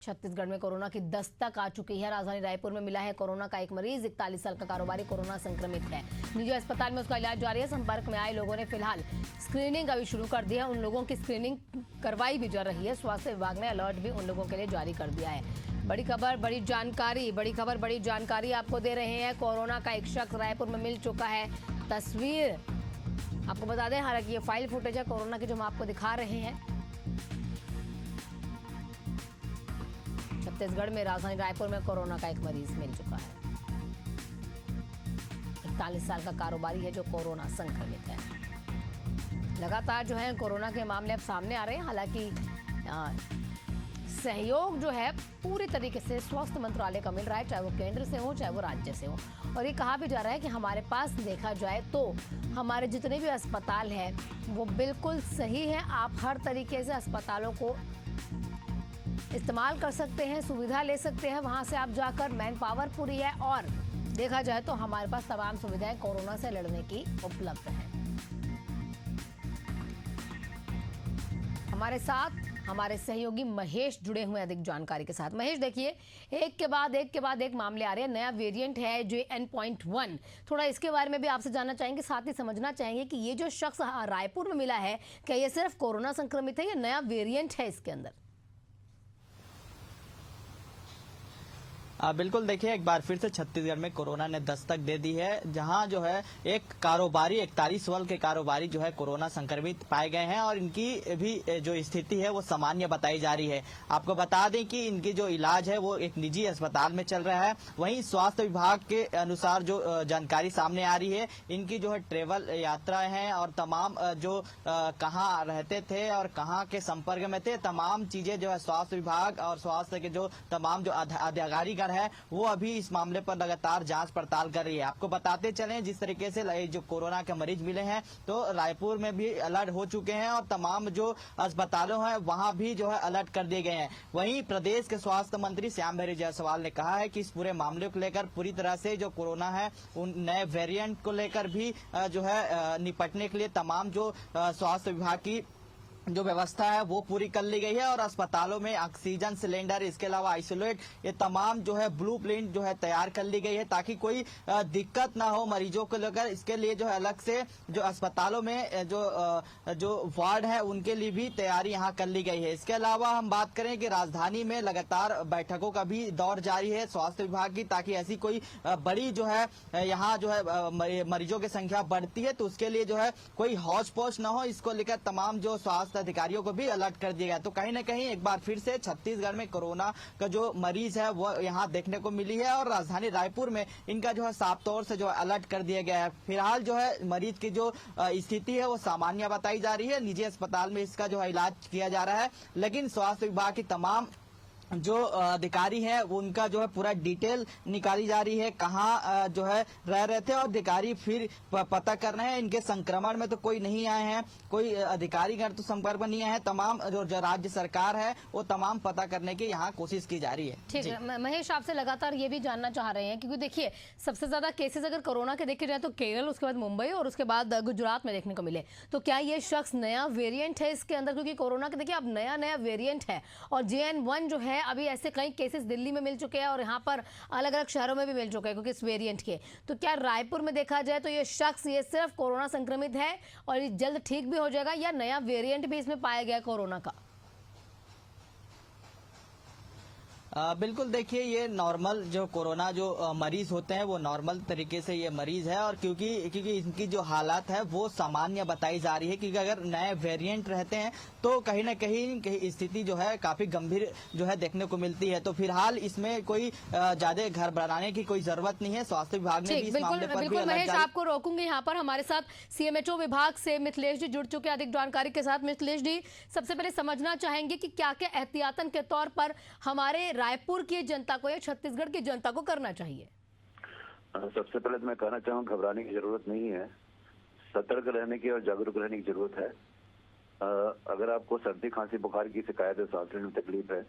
छत्तीसगढ़ में कोरोना की दस्तक आ चुकी है। राजधानी रायपुर में मिला है कोरोना का एक मरीज। 41 साल का कारोबारी कोरोना संक्रमित है। निजी अस्पताल में उसका इलाज जारी है। संपर्क में आए लोगों ने फिलहाल स्क्रीनिंग अभी शुरू कर दी है। उन लोगों की स्क्रीनिंग करवाई भी जा रही है। स्वास्थ्य विभाग ने अलर्ट भी उन लोगों के लिए जारी कर दिया है। बड़ी खबर बड़ी जानकारी आपको दे रहे हैं। कोरोना का एक शख्स रायपुर में मिल चुका है। तस्वीर आपको बता दें, हालांकि ये फाइल फुटेज है कोरोना की जो हम आपको दिखा रहे हैं। छत्तीसगढ़ में राजधानी रायपुर में कोरोना का एक मरीज मिल चुका है। 41 साल का कारोबारी है जो कोरोना संक्रमित है। लगातार जो है कोरोना के मामले अब सामने आ रहे हैं। हालांकि सहयोग जो है पूरी तरीके से स्वास्थ्य मंत्रालय का मिल रहा है, चाहे वो केंद्र से हो चाहे वो राज्य से हो। और ये कहा भी जा रहा है कि हमारे पास देखा जाए तो हमारे जितने भी अस्पताल हैं वो बिल्कुल सही है। आप हर तरीके से अस्पतालों को इस्तेमाल कर सकते हैं, सुविधा ले सकते हैं। वहां से आप जाकर मैन पावर पूरी है और देखा जाए तो हमारे पास तमाम सुविधाएं कोरोना से लड़ने की उपलब्ध है। हमारे साथ हमारे सहयोगी महेश जुड़े हुए अधिक जानकारी के साथ। महेश, देखिए एक के बाद एक मामले आ रहे हैं। नया वेरिएंट है JN.1। थोड़ा इसके बारे में भी आपसे जानना चाहेंगे, साथ ही समझना चाहेंगे कि ये जो शख्स रायपुर में मिला है, क्या ये सिर्फ कोरोना संक्रमित है या नया वेरिएंट है इसके अंदर? बिल्कुल, देखिए एक बार फिर से छत्तीसगढ़ में कोरोना ने दस्तक दे दी है। जहां जो है एक कारोबारी 41 वर्ष के कारोबारी जो है कोरोना संक्रमित पाए गए हैं और इनकी भी जो स्थिति है वो सामान्य बताई जा रही है। आपको बता दें कि इनकी जो इलाज है वो एक निजी अस्पताल में चल रहा है। वहीं स्वास्थ्य विभाग के अनुसार जो जानकारी सामने आ रही है, इनकी जो है ट्रेवल यात्राएं हैं और तमाम जो कहाँ रहते थे और कहाँ के संपर्क में थे, तमाम चीजें जो है स्वास्थ्य विभाग और स्वास्थ्य के जो तमाम जो अधिकारी है वो अभी इस मामले पर लगातार जांच पड़ताल कर रही है। आपको बताते चलें, जिस तरीके से जो कोरोना के मरीज मिले हैं तो रायपुर में भी अलर्ट हो चुके हैं और तमाम जो अस्पतालों हैं वहां भी जो है अलर्ट कर दिए गए हैं। वहीं प्रदेश के स्वास्थ्य मंत्री श्यामभरी जायसवाल ने कहा है कि इस पूरे मामले को लेकर पूरी तरह से जो कोरोना है उन नए वेरिएंट को लेकर भी जो है निपटने के लिए तमाम जो स्वास्थ्य विभाग की जो व्यवस्था है वो पूरी कर ली गई है और अस्पतालों में ऑक्सीजन सिलेंडर, इसके अलावा आइसोलेट, ये तमाम जो है ब्लूप्रिंट जो है तैयार कर ली गई है ताकि कोई दिक्कत ना हो मरीजों को लेकर। इसके लिए जो है अलग से जो अस्पतालों में जो वार्ड है उनके लिए भी तैयारी यहाँ कर ली गई है। इसके अलावा हम बात करें कि राजधानी में लगातार बैठकों का भी दौर जारी है स्वास्थ्य विभाग की, ताकि ऐसी कोई बड़ी जो है यहाँ जो है मरीजों की संख्या बढ़ती है तो उसके लिए जो है कोई हौच पौच न हो, इसको लेकर तमाम जो स्वास्थ्य अधिकारियों को भी अलर्ट कर दिया गया। तो कहीं न कहीं एक बार फिर से छत्तीसगढ़ में कोरोना का जो मरीज है वो यहाँ देखने को मिली है और राजधानी रायपुर में इनका जो है साफ तौर से जो अलर्ट कर दिया गया है। फिलहाल जो है मरीज की जो स्थिति है वो सामान्य बताई जा रही है। निजी अस्पताल में इसका जो है इलाज किया जा रहा है, लेकिन स्वास्थ्य विभाग की तमाम जो अधिकारी है वो उनका जो है पूरा डिटेल निकाली जा रही है, कहाँ जो है रह रहे थे और अधिकारी फिर पता कर रहे हैं। इनके संक्रमण में तो कोई नहीं आए हैं, कोई अधिकारी घर तो संपर्क में नहीं आए हैं। तमाम जो राज्य सरकार है वो तमाम पता करने की यहाँ कोशिश की जा रही है। ठीक है महेश, आपसे लगातार ये भी जानना चाह रहे हैं क्योंकि देखिए सबसे ज्यादा केसेस अगर कोरोना के देखे जाए तो केरल, उसके बाद मुंबई और उसके बाद गुजरात में देखने को मिले। तो क्या ये शख्स नया वेरिएंट है इसके अंदर? क्योंकि कोरोना के देखिए अब नया वेरिएंट है और JN.1 जो है अभी ऐसे कई केसेस दिल्ली में मिल चुके हैं और यहाँ पर अलग अलग शहरों में भी मिल चुके हैं क्योंकि इस वेरिएंट के। तो क्या रायपुर में देखा जाए तो ये शख्स ये सिर्फ कोरोना संक्रमित है और ये जल्द ठीक भी हो जाएगा या नया वेरिएंट भी इसमें पाया गया कोरोना का? बिल्कुल, देखिए ये नॉर्मल जो कोरोना जो मरीज होते हैं वो नॉर्मल तरीके से ये मरीज है और क्योंकि इनकी जो हालात है वो सामान्य बताई जा रही है। क्योंकि अगर नए वेरिएंट रहते हैं तो कहीं न कहीं स्थिति जो है काफी गंभीर जो है देखने को मिलती है। तो फिलहाल इसमें कोई ज्यादा घर बढ़ाने की कोई जरूरत नहीं है। स्वास्थ्य विभाग ने भी इस मामले पर भी महेश, आपको रोकूंगी यहाँ पर। हमारे साथ CMHO विभाग से मिथिलेश जी जुड़ चुके हैं अधिक जानकारी के साथ। मिथिलेश जी, सबसे पहले समझना चाहेंगे कि क्या क्या एहतियातन के तौर पर हमारे रायपुर की जनता को या छत्तीसगढ़ की जनता को करना चाहिए? सबसे पहले तो मैं कहना चाहूँगा घबराने की जरूरत नहीं है, सतर्क रहने की और जागरूक रहने की जरूरत है। अगर आपको सर्दी, खांसी, बुखार की शिकायत है, सांस लेने में तकलीफ है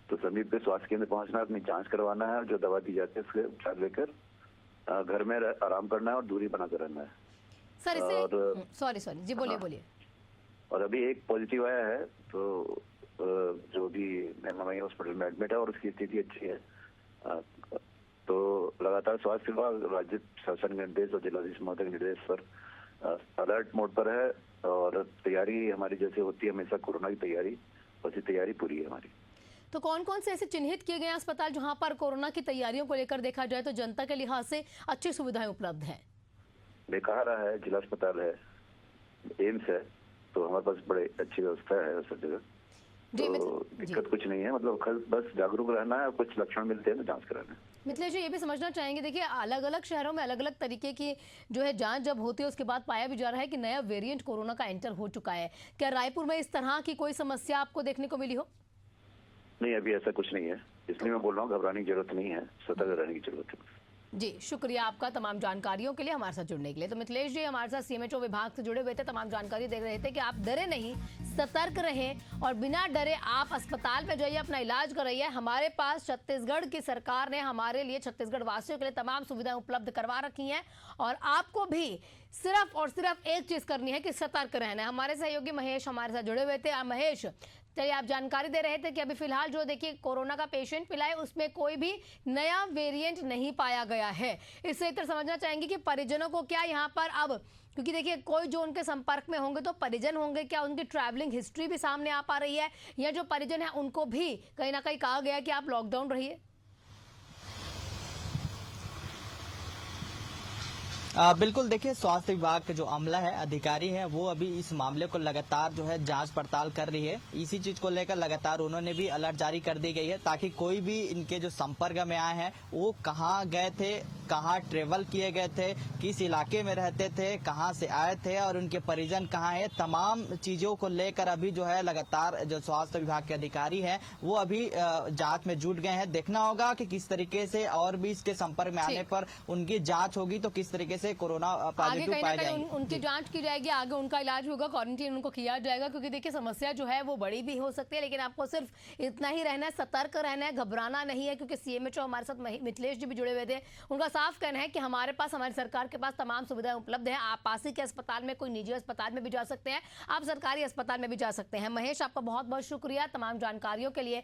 तो समीप के स्वास्थ्य केंद्र पहुंचना है, अपनी जांच करवाना है और जो दवा दी जाती है उसके उपचार लेकर घर में आराम करना है और दूरी बनाकर रहना है। सर, सॉरी जी, बोलिए। और अभी एक पॉजिटिव आया है तो जो भी एमएमआई हॉस्पिटल में एडमिट है और उसकी स्थिति अच्छी है। तो लगातार स्वास्थ्य विभाग राज्य शासन के निर्देश और जिलाधीश महोदय के निर्देश पर अलर्ट मोड पर है और तैयारी हमारी जैसे होती है हमेशा कोरोना की तैयारी, वैसी तैयारी पूरी है हमारी। तो कौन कौन से ऐसे चिन्हित किए गए हैं अस्पताल जहां पर कोरोना की तैयारियों को लेकर देखा जाए तो जनता के लिहाज से अच्छी सुविधाएं उपलब्ध हैं? बेकहारा है, जिला अस्पताल है, एम्स है, तो हमारे पास बड़े अच्छी व्यवस्था है सब जगह। जी, तो दिक्कत कुछ नहीं है, मतलब बस जागरूक रहना है, कुछ लक्षण मिलते हैं तो जांच कराना है। मिथिलेश जी, ये भी समझना चाहेंगे, देखिए अलग अलग शहरों में अलग अलग तरीके की जो है जांच जब होती है उसके बाद पाया भी जा रहा है कि नया वेरिएंट कोरोना का एंटर हो चुका है। क्या रायपुर में इस तरह की कोई समस्या आपको देखने को मिली हो? नहीं, अभी ऐसा कुछ नहीं है, इसलिए मैं बोल रहा हूँ घबराने की जरूरत नहीं है, सतर्क रहने की जरूरत है। जी, शुक्रिया आपका तमाम जानकारियों के लिए, हमारे साथ जुड़ने के लिए। तो मिथिलेश जी हमारे साथ सीएमएचओ विभाग से जुड़े हुए थे, तमाम जानकारी दे रहे थे कि आप डरे नहीं, सतर्क रहें और बिना डरे आप अस्पताल में जाइए, अपना इलाज कराइए। हमारे पास छत्तीसगढ़ की सरकार ने हमारे लिए, छत्तीसगढ़ वासियों के लिए तमाम सुविधाएं उपलब्ध करवा रखी हैं और आपको भी सिर्फ और सिर्फ एक चीज करनी है कि सतर्क रहना है। हमारे सहयोगी महेश हमारे साथ जुड़े हुए थे। महेश, चलिए आप जानकारी दे रहे थे कि अभी फिलहाल जो देखिए कोरोना का पेशेंट मिला है उसमें कोई भी नया वेरिएंट नहीं पाया गया है। इससे इतना समझना चाहेंगे कि परिजनों को क्या यहाँ पर अब, क्योंकि देखिए कोई जो उनके संपर्क में होंगे तो परिजन होंगे, क्या उनकी ट्रैवलिंग हिस्ट्री भी सामने आ पा रही है या जो परिजन है उनको भी कहीं ना कहीं कहा गया कि आप लॉकडाउन रहिए? बिल्कुल, देखिए स्वास्थ्य विभाग के जो अमला है, अधिकारी है, वो अभी इस मामले को लगातार जो है जांच पड़ताल कर रही है। इसी चीज को लेकर लगातार उन्होंने भी अलर्ट जारी कर दी गई है ताकि कोई भी इनके जो संपर्क में आए हैं वो कहाँ गए थे, कहाँ ट्रेवल किए गए थे, किस इलाके में रहते थे, कहाँ से आए थे और उनके परिजन कहाँ है, तमाम चीजों को लेकर अभी जो है लगातार जो स्वास्थ्य विभाग के अधिकारी हैं वो अभी जांच में जुट गए हैं। देखना होगा कि किस तरीके से और भी इसके संपर्क में आने पर उनकी जांच होगी तो किस तरीके से कोरोना पॉजिटिव पाए जाएंगे। उनकी जांच की जाएगी, आगे उनका इलाज होगा, क्वारंटीन उनको किया जाएगा, क्योंकि देखिए समस्या जो है वो बड़ी भी हो सकती है। लेकिन आपको सिर्फ इतना ही रहना है, सतर्क रहना है, घबराना नहीं है, क्योंकि सीएमएचओ हमारे साथ मिथिलेश जी भी जुड़े हुए थे। उनका साफ कहना है कि हमारे पास, हमारी सरकार के पास तमाम सुविधाएं उपलब्ध है। आप पास ही के अस्पताल में, कोई निजी अस्पताल में भी जा सकते हैं, आप सरकारी अस्पताल में भी जा सकते हैं। महेश, आपका बहुत बहुत शुक्रिया तमाम जानकारियों के लिए।